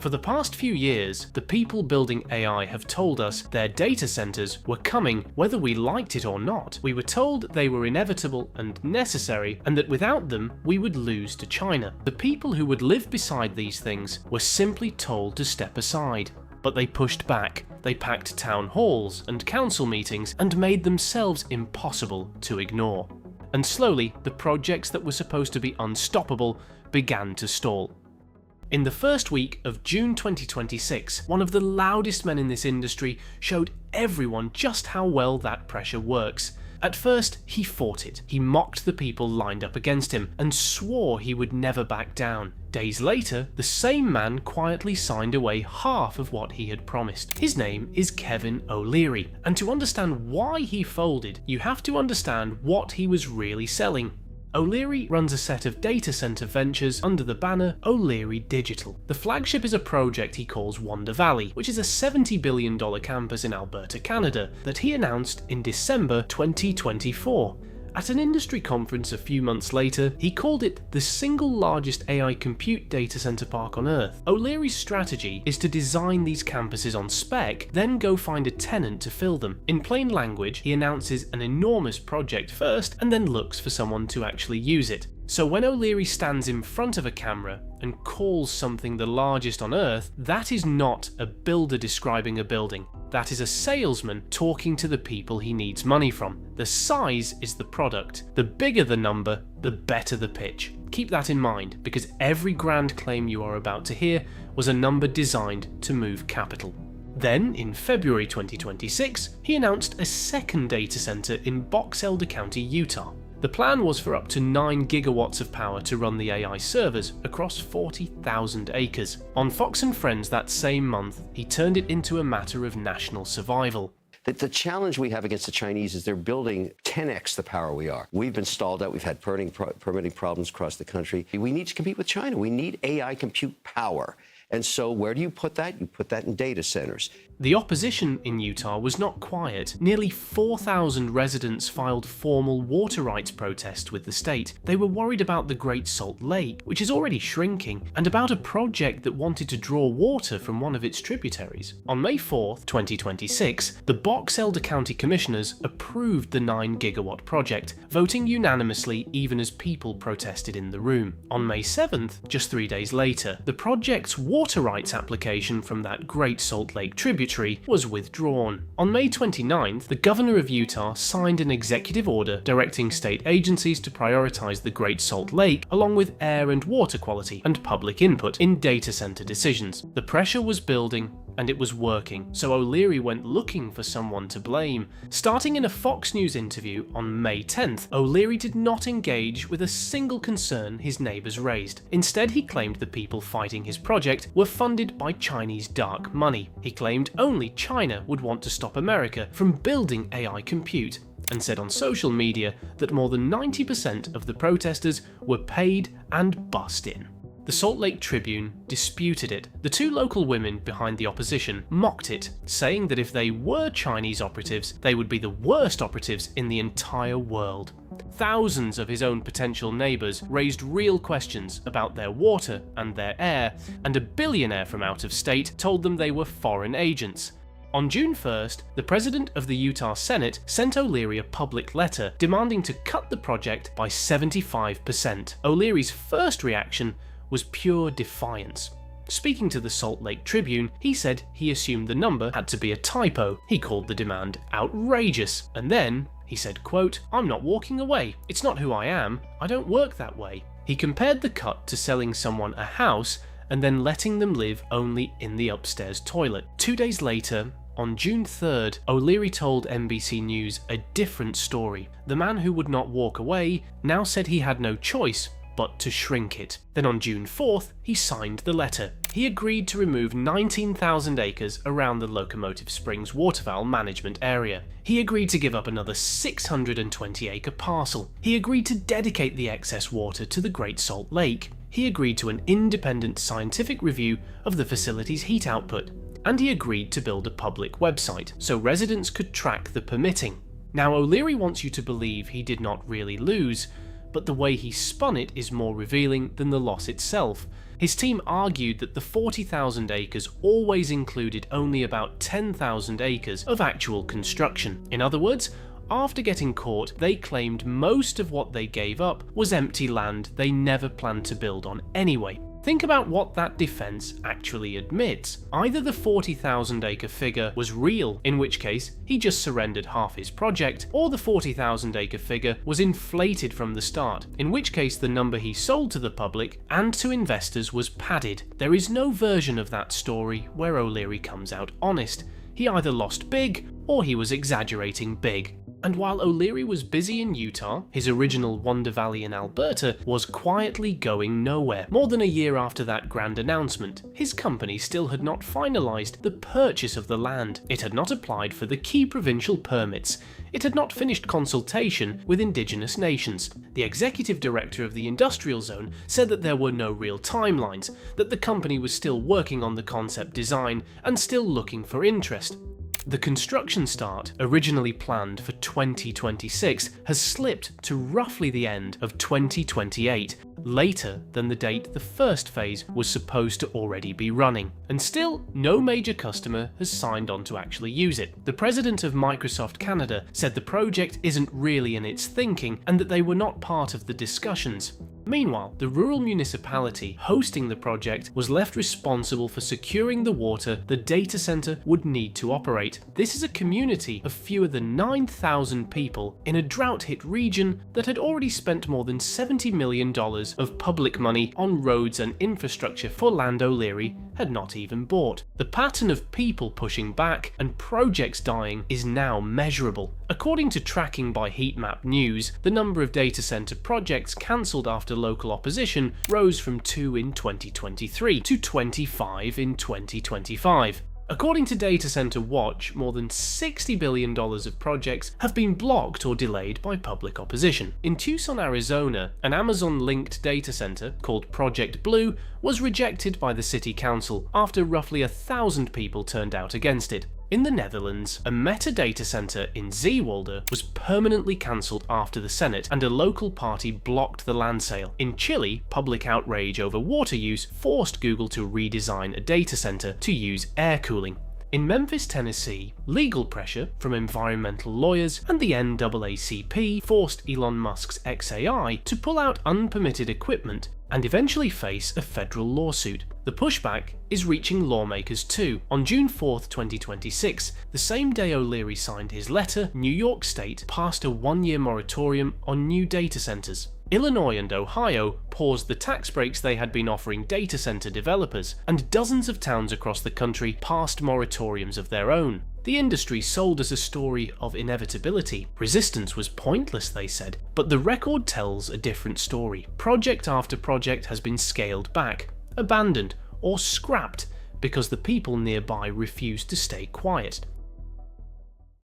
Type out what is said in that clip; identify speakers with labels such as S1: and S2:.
S1: For the past few years, the people building AI have told us their data centers were coming whether we liked it or not. We were told they were inevitable and necessary, and that without them, we would lose to China. The people who would live beside these things were simply told to step aside. But they pushed back. They packed town halls and council meetings and made themselves impossible to ignore. And slowly, the projects that were supposed to be unstoppable began to stall. In the first week of June 2026, one of the loudest men in this industry showed everyone just how well that pressure works. At first, he fought it. He mocked the people lined up against him and swore he would never back down. Days later, the same man quietly signed away half of what he had promised. His name is Kevin O'Leary, and to understand why he folded, you have to understand what he was really selling. O'Leary runs a set of data center ventures under the banner O'Leary Digital. The flagship is a project he calls Wonder Valley, which is a $70 billion campus in Alberta, Canada, that he announced in December 2024. At an industry conference a few months later, he called it the single largest AI compute data center park on Earth. O'Leary's strategy is to design these campuses on spec, then go find a tenant to fill them. In plain language, he announces an enormous project first and then looks for someone to actually use it. So when O'Leary stands in front of a camera and calls something the largest on Earth, that is not a builder describing a building. That is a salesman talking to the people he needs money from. The size is the product. The bigger the number, the better the pitch. Keep that in mind, because every grand claim you are about to hear was a number designed to move capital. Then, in February 2026, he announced a second data center in Box Elder County, Utah. The plan was for up to 9 gigawatts of power to run the AI servers across 40,000 acres. On Fox & Friends that same month, he turned it into a matter of national survival.
S2: The challenge we have against the Chinese is they're building 10x the power we are. We've been stalled out. We've had permitting problems across the country. We need to compete with China. We need AI compute power. And so where do you put that? You put that in data centers.
S1: The opposition in Utah was not quiet. Nearly 4,000 residents filed formal water rights protests with the state. They were worried about the Great Salt Lake, which is already shrinking, and about a project that wanted to draw water from one of its tributaries. On May 4th, 2026, the Box Elder County Commissioners approved the 9 gigawatt project, voting unanimously even as people protested in the room. On May 7th, just 3 days later, the project's water rights application from that Great Salt Lake tributary was withdrawn. On May 29th, the governor of Utah signed an executive order directing state agencies to prioritize the Great Salt Lake along with air and water quality and public input in data center decisions. The pressure was building, and it was working, so O'Leary went looking for someone to blame. Starting in a Fox News interview on May 10th, O'Leary did not engage with a single concern his neighbors raised. Instead, he claimed the people fighting his project were funded by Chinese dark money. He claimed only China would want to stop America from building AI compute, and said on social media that more than 90% of the protesters were paid and bussed in. The Salt Lake Tribune disputed it. The two local women behind the opposition mocked it, saying that if they were Chinese operatives, they would be the worst operatives in the entire world. Thousands of his own potential neighbours raised real questions about their water and their air, and a billionaire from out of state told them they were foreign agents. On June 1st, the president of the Utah Senate sent O'Leary a public letter demanding to cut the project by 75%. O'Leary's first reaction was pure defiance. Speaking to the Salt Lake Tribune, he said he assumed the number had to be a typo. He called the demand outrageous, and then he said, quote, "I'm not walking away. It's not who I am. I don't work that way." He compared the cut to selling someone a house and then letting them live only in the upstairs toilet. 2 days later, on June 3rd, O'Leary told NBC News a different story. The man who would not walk away now said he had no choice but to shrink it. Then on June 4th, he signed the letter. He agreed to remove 19,000 acres around the Locomotive Springs waterfowl management area. He agreed to give up another 620-acre parcel. He agreed to dedicate the excess water to the Great Salt Lake. He agreed to an independent scientific review of the facility's heat output. And he agreed to build a public website so residents could track the permitting. Now, O'Leary wants you to believe he did not really lose, but the way he spun it is more revealing than the loss itself. His team argued that the 40,000 acres always included only about 10,000 acres of actual construction. In other words, after getting caught, they claimed most of what they gave up was empty land they never planned to build on anyway. Think about what that defense actually admits. Either the 40,000 acre figure was real, in which case he just surrendered half his project, or the 40,000 acre figure was inflated from the start, in which case the number he sold to the public and to investors was padded. There is no version of that story where O'Leary comes out honest. He either lost big or he was exaggerating big. And while O'Leary was busy in Utah, his original Wonder Valley in Alberta was quietly going nowhere. More than a year after that grand announcement, his company still had not finalized the purchase of the land. It had not applied for the key provincial permits. It had not finished consultation with Indigenous nations. The executive director of the industrial zone said that there were no real timelines, that the company was still working on the concept design and still looking for interest. The construction start, originally planned for 2026, has slipped to roughly the end of 2028, later than the date the first phase was supposed to already be running. And still, no major customer has signed on to actually use it. The president of Microsoft Canada said the project isn't really in its thinking and that they were not part of the discussions. Meanwhile, the rural municipality hosting the project was left responsible for securing the water the data center would need to operate. This is a community of fewer than 9,000 people in a drought-hit region that had already spent more than $70 million of public money on roads and infrastructure for land O'Leary had not even bought. The pattern of people pushing back and projects dying is now measurable. According to tracking by Heatmap News, the number of data center projects cancelled after local opposition rose from 2 in 2023 to 25 in 2025. According to Data Center Watch, more than $60 billion of projects have been blocked or delayed by public opposition. In Tucson, Arizona, an Amazon-linked data center called Project Blue was rejected by the city council after roughly 1,000 people turned out against it. In the Netherlands, a Meta data center in Zeewolde was permanently cancelled after the Senate and a local party blocked the land sale. In Chile, public outrage over water use forced Google to redesign a data center to use air cooling. In Memphis, Tennessee, legal pressure from environmental lawyers and the NAACP forced Elon Musk's XAI to pull out unpermitted equipment and eventually face a federal lawsuit. The pushback is reaching lawmakers too. On June 4, 2026, the same day O'Leary signed his letter, New York State passed a one-year moratorium on new data centers. Illinois and Ohio paused the tax breaks they had been offering data center developers, and dozens of towns across the country passed moratoriums of their own. The industry sold us a story of inevitability. Resistance was pointless, they said, but the record tells a different story. Project after project has been scaled back, abandoned, or scrapped because the people nearby refused to stay quiet.